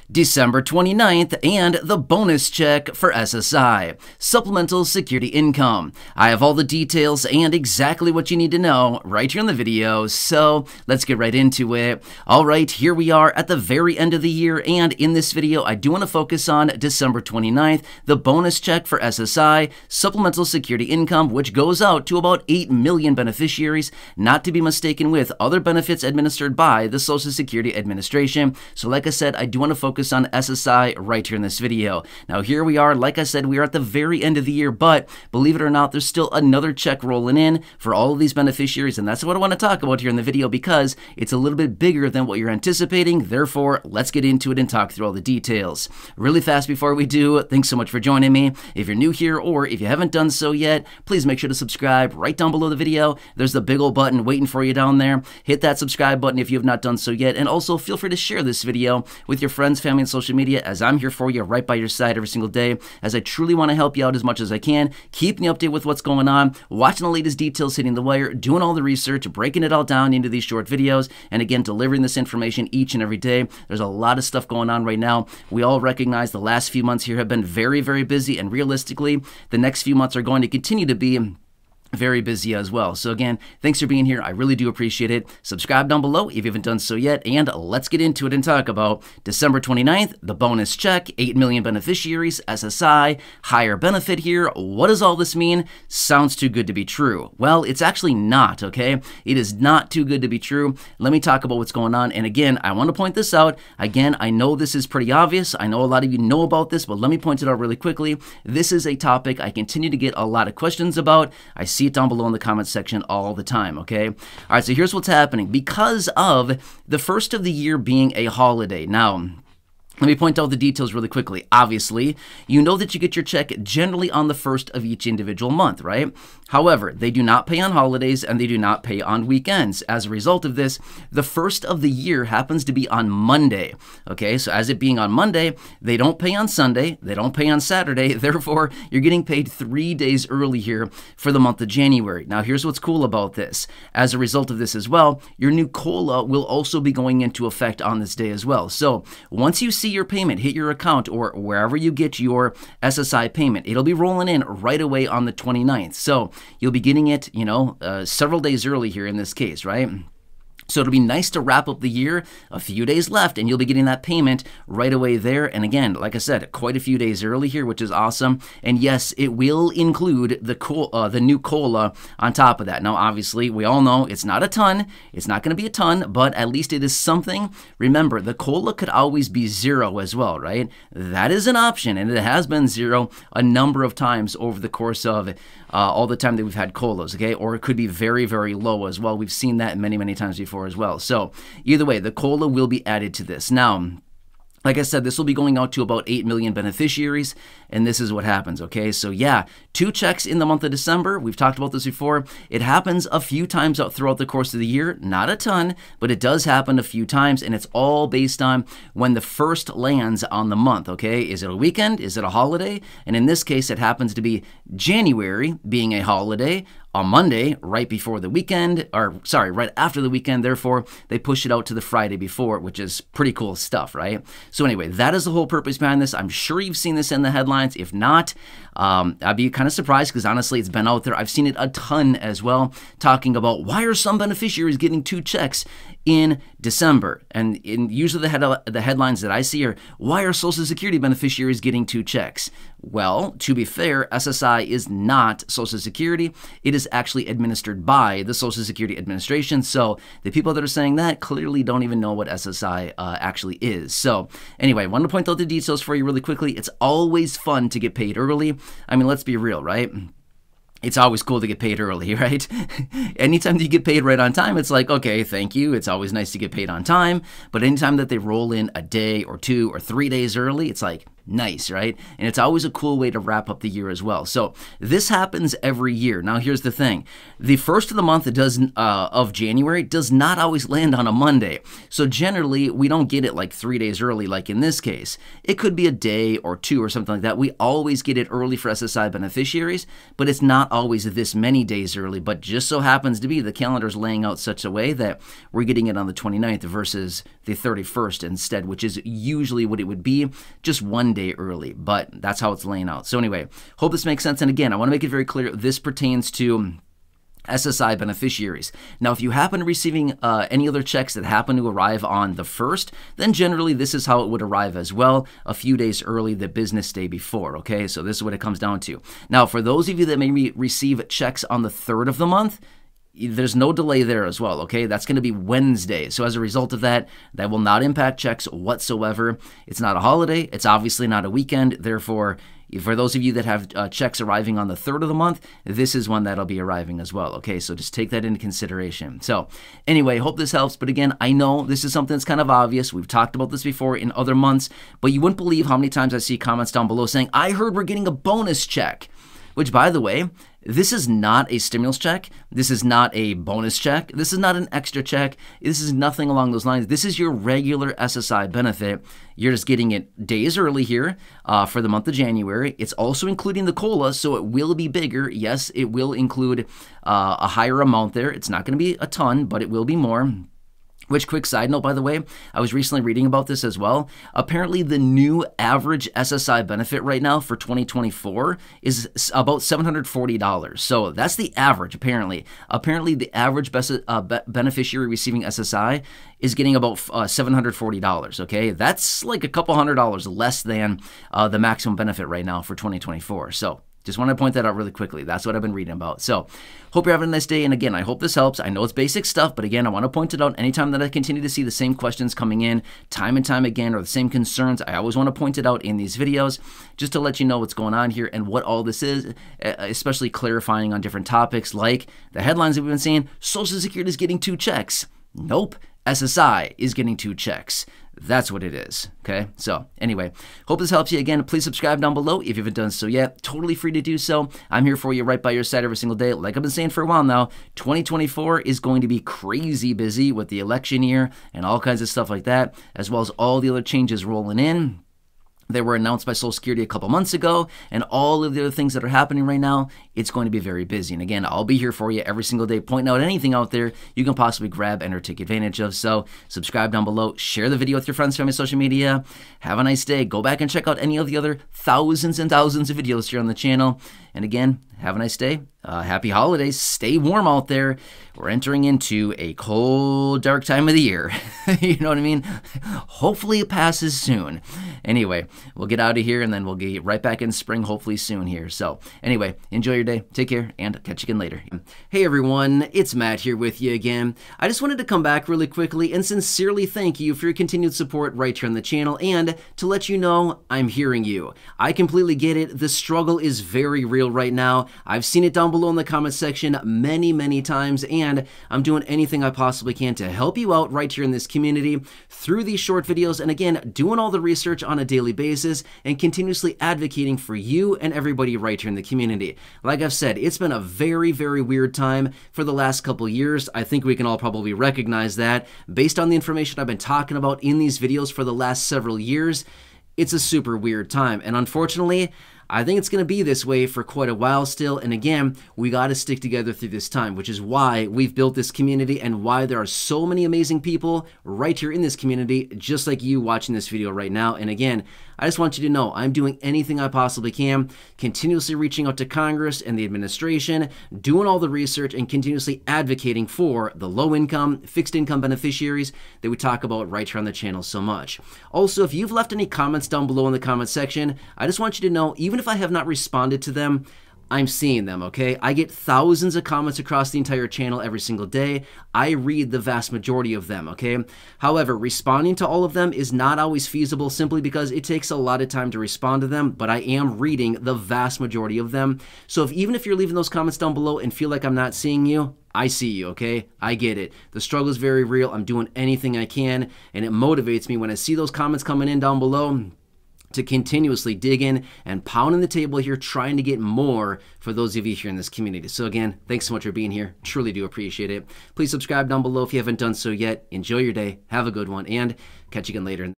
December 29th, and the bonus check for SSI, Supplemental Security Income. I have all the details and exactly what you need to know right here in the video, so let's get right into it. Alright, here we are at the very end of the year, and in this video I do want to focus on December 29th, the bonus check for SSI, Supplemental Security Income, which goes out to about 8 million beneficiaries, not to be mistaken with other benefits administered by the Social Security Administration. So like I said, I do want to focus on SSI right here in this video. Now here we are, like I said, we are at the very end of the year, but believe it or not, there's still another check rolling in for all of these beneficiaries, and that's what I want to talk about here in the video because it's a little bit bigger than what you're anticipating. Therefore, let's get into it and talk through all the details. Really fast before we do, thanks so much for joining me. If you're new here or if you haven't done so yet, please make sure to subscribe right down below the video. There's the big old button waiting for you down there. Hit that subscribe button if you have not done so yet, and also feel free to share this video with your friends, family, and social media, as I'm here for you right by your side every single day, as I truly want to help you out as much as I can, keeping you updated with what's going on, watching the latest details hitting the wire, doing all the research, breaking it all down into these short videos, and again, delivering this information each and every day. There's a lot of stuff going on right now. We all recognize the last few months here have been very, very busy, and realistically, the next few months are going to continue to be very busy as well. So again, thanks for being here. I really do appreciate it. Subscribe down below if you haven't done so yet, and let's get into it and talk about December 29th, the bonus check, 8 million beneficiaries, SSI, higher benefit here. What does all this mean? Sounds too good to be true. Well, it's actually not, okay? It is not too good to be true. Let me talk about what's going on. And again, I want to point this out. Again, I know this is pretty obvious. I know a lot of you know about this, but let me point it out really quickly. This is a topic I continue to get a lot of questions about. I see it down below in the comments section all the time, okay? All right, so here's what's happening. Because of the first of the year being a holiday. Now, let me point out the details really quickly. Obviously, you know that you get your check generally on the first of each individual month, right? However, they do not pay on holidays and they do not pay on weekends. As a result of this, the first of the year happens to be on Monday, okay? So as it being on Monday, they don't pay on Sunday, they don't pay on Saturday, therefore, you're getting paid 3 days early here for the month of January. Now, here's what's cool about this. As a result of this as well, your new COLA will also be going into effect on this day as well. So once you see your payment hit your account or wherever you get your SSI payment, it'll be rolling in right away on the 29th. So you'll be getting it, several days early here in this case, right? So it'll be nice to wrap up the year, a few days left, and you'll be getting that payment right away there. And again, like I said, quite a few days early here, which is awesome. And yes, it will include the new COLA on top of that. Now, obviously, we all know it's not a ton. It's not going to be a ton, but at least it is something. Remember, the COLA could always be zero as well, right? That is an option, and it has been zero a number of times over the course of all the time that we've had COLAs, okay? Or it could be very, very low as well. We've seen that many, many times before as well. So either way, the COLA will be added to this. Now, like I said, this will be going out to about 8 million beneficiaries, and this is what happens, okay? So yeah, 2 checks in the month of December. We've talked about this before. It happens a few times throughout the course of the year. Not a ton, but it does happen a few times, and it's all based on when the first lands on the month, okay? Is it a weekend? Is it a holiday? And in this case, it happens to be January being a holiday on Monday, right before the weekend, or sorry, right after the weekend. Therefore, they push it out to the Friday before, which is pretty cool stuff, right? So anyway, that is the whole purpose behind this. I'm sure you've seen this in the headlines. If not, I'd be kind of surprised because honestly, it's been out there. I've seen it a ton as well, talking about why are some beneficiaries getting 2 checks in December? And usually the headlines that I see are, why are Social Security beneficiaries getting 2 checks? Well, to be fair, SSI is not Social Security. It is actually administered by the Social Security Administration. So the people that are saying that clearly don't even know what SSI actually is. So anyway, I wanted to point out the details for you really quickly. It's always fun to get paid early. I mean, let's be real, right? It's always cool to get paid early, right? Anytime you get paid right on time, it's like, okay, thank you. It's always nice to get paid on time. But anytime that they roll in a day or 2 or 3 days early, it's like, Nice, right? And it's always a cool way to wrap up the year as well. So this happens every year. Now here's the thing. The first of the month of January does not always land on a Monday. So generally, we don't get it like 3 days early like in this case. It could be a day or two or something like that. We always get it early for SSI beneficiaries, but it's not always this many days early. But just so happens to be the calendar's laying out such a way that we're getting it on the 29th versus the 31st instead, which is usually what it would be, just 1 day early, but that's how it's laying out. So anyway, hope this makes sense. And again, I want to make it very clear, this pertains to SSI beneficiaries. Now, if you happen to receiving any other checks that happen to arrive on the 1st, then generally this is how it would arrive as well, a few days early the business day before, okay? So this is what it comes down to. Now, for those of you that may receive checks on the 3rd of the month, there's no delay there as well, okay? That's going to be Wednesday. So as a result of that, that will not impact checks whatsoever. It's not a holiday. It's obviously not a weekend. Therefore, for those of you that have checks arriving on the 3rd of the month, this is one that'll be arriving as well, okay? So just take that into consideration. So anyway, hope this helps. But again, I know this is something that's kind of obvious. We've talked about this before in other months, but you wouldn't believe how many times I see comments down below saying, I heard we're getting a bonus check, which, by the way, this is not a stimulus check. This is not a bonus check. This is not an extra check. This is nothing along those lines. This is your regular SSI benefit. You're just getting it days early here for the month of January. It's also including the COLA, so it will be bigger. Yes, it will include a higher amount there. It's not going to be a ton, but it will be more. Which, quick side note, by the way, I was recently reading about this as well. Apparently, the new average SSI benefit right now for 2024 is about $740. So that's the average, apparently. Apparently, the average beneficiary receiving SSI is getting about $740, okay? That's like a couple $100 less than the maximum benefit right now for 2024. So just want to point that out really quickly. That's what I've been reading about. So hope you're having a nice day. And again, I hope this helps. I know it's basic stuff, but again, I want to point it out anytime that I continue to see the same questions coming in time and time again, or the same concerns. I always want to point it out in these videos just to let you know what's going on here and what all this is, especially clarifying on different topics like the headlines that we've been seeing. Social Security is getting 2 checks. Nope. SSI is getting 2 checks. That's what it is, okay? So anyway, hope this helps you. Again, please subscribe down below if you haven't done so yet. Totally free to do so. I'm here for you, right by your side every single day. Like I've been saying for a while now, 2024 is going to be crazy busy with the election year and all kinds of stuff like that, as well as all the other changes rolling in. They were announced by Social Security a couple months ago, and all of the other things that are happening right now, it's going to be very busy. And again, I'll be here for you every single day, pointing out anything out there you can possibly grab and or take advantage of. So subscribe down below, share the video with your friends, family, social media. Have a nice day. Go back and check out any of the other thousands and thousands of videos here on the channel. And again, have a nice day. Happy holidays. Stay warm out there. We're entering into a cold, dark time of the year. You know what I mean? Hopefully it passes soon. Anyway, we'll get out of here and then we'll get right back in spring, hopefully soon here. So anyway, enjoy your day. Take care and catch you again later. Hey everyone, it's Matt here with you again. I just wanted to come back really quickly and sincerely thank you for your continued support right here on the channel and to let you know I'm hearing you. I completely get it. The struggle is very real right now. I've seen it down below in the comment section many times, and I'm doing anything I possibly can to help you out right here in this community through these short videos, and again, doing all the research on a daily basis and continuously advocating for you and everybody right here in the community. Like I've said, it's been a very weird time for the last couple years. I think we can all probably recognize that based on the information I've been talking about in these videos for the last several years. It's a super weird time, and unfortunately, I think it's going to be this way for quite a while still, and again, we got to stick together through this time, which is why we've built this community and why there are so many amazing people right here in this community, just like you watching this video right now. And again, I just want you to know I'm doing anything I possibly can, continuously reaching out to Congress and the administration, doing all the research, and continuously advocating for the low-income, fixed-income beneficiaries that we talk about right here on the channel so much. Also, if you've left any comments down below in the comment section, I just want you to know, even if I have not responded to them, I'm seeing them, okay? I get thousands of comments across the entire channel every single day. I read the vast majority of them, okay? However, responding to all of them is not always feasible simply because it takes a lot of time to respond to them, but I am reading the vast majority of them. So even if you're leaving those comments down below and feel like I'm not seeing you, I see you, okay? I get it. The struggle is very real. I'm doing anything I can, and it motivates me when I see those comments coming in down below to continuously dig in and pounding the table here, trying to get more for those of you here in this community. So again, thanks so much for being here. Truly do appreciate it. Please subscribe down below if you haven't done so yet. Enjoy your day. Have a good one, and catch you again later.